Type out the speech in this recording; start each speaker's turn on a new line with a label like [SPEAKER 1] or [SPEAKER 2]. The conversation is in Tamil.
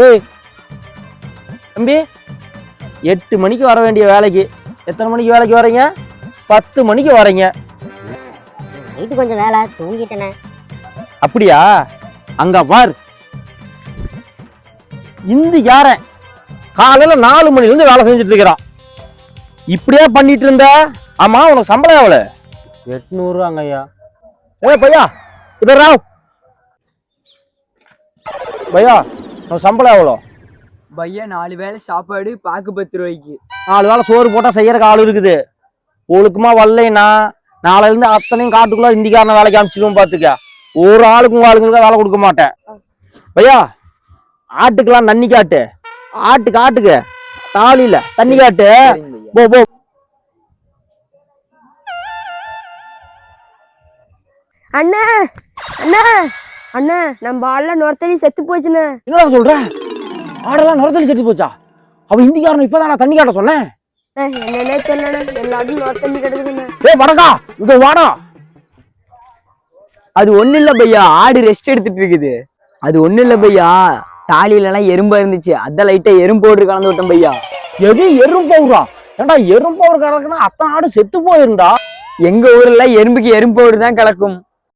[SPEAKER 1] ஏய் தம்பி, 8 மணிக்கு வர வேண்டிய வேலைக்கு எத்தனை மணிக்கு வேலைக்கு வரீங்க? 10 மணிக்கு வரீங்க.
[SPEAKER 2] நைட்டு கொஞ்சம் வேலை தூங்கிட்டேனே.
[SPEAKER 1] அப்படியா? அங்க பார், இந்திக்காரன் காலையில 4 மணில இருந்து வேலை செஞ்சுட்டு இருக்கிறான். இப்படியே பண்ணிட்டு இருந்த. ஆமா, உனக்கு சம்பளம் எவ்வளவு? 800 ஐயா. ஏ பையா, இப்ப ராவ் பையா, உனக்கு சம்பளம் எவ்வளோ?
[SPEAKER 3] பையா 4 வேளை சாப்பாடு பாக்கு 10 ரூபாய்க்கு.
[SPEAKER 1] 4 வேளை சோறு போட்டா செய்யறக்கு ஆள் இருக்குது. ஒழுக்கமா வரலைன்னா நாளைல இருந்து அத்தனையும் காட்டுக்குள்ள இந்திக்காரன வேலைக்கு அமைச்சிடுவோம். பாத்துக்க, ஒரு ஆளுக்கும் ஆளுங்களுக்கு வேலை கொடுக்க மாட்டேன். பையா, ஆட்டுக்கெல்லாம் தண்ணி காட்டு. ஆட்டுக்கு தாலியில தண்ணி காட்டு. போ போ.
[SPEAKER 4] அண்ணா அண்ணா அண்ணா, நம்ம ஆள்ல நொரத்தடி செத்து போச்சுண்ணே.
[SPEAKER 1] என்னடா சொல்ற? ஆடெல்லாம் நுரத்தலி செத்து போச்சா? அவ இந்திக்காரன் இப்பதான் நான் தண்ணி காட்ட சொன்னேன்.
[SPEAKER 4] என்னன்னே தெரியல, எல்லாரும் நொரத்தடி கிடக்குதுண்ணே.
[SPEAKER 1] ஏ வடக்கா, இங்க வாடா.
[SPEAKER 3] அது ஒண்ணு இல்ல பையா, ஆடு ரெஸ்ட் எடுத்துட்டு இருக்குது. அது ஒண்ணு இல்ல பையா, தாலியில எல்லாம் எறும்பா இருந்துச்சு, அதான் லைட்டா எறும்பு பவுடர் கலந்து விட்டேன் பையா.
[SPEAKER 1] எது எறும்பு பவுடரா? ஏண்டா எறும்பு பவுடர் கிடக்குன்னா அத்தனை ஆடு செத்து போயிருந்தா.
[SPEAKER 3] எங்க ஊர்ல எறும்புக்கு எறும்பு பவுடர் தான் கிடக்கும்.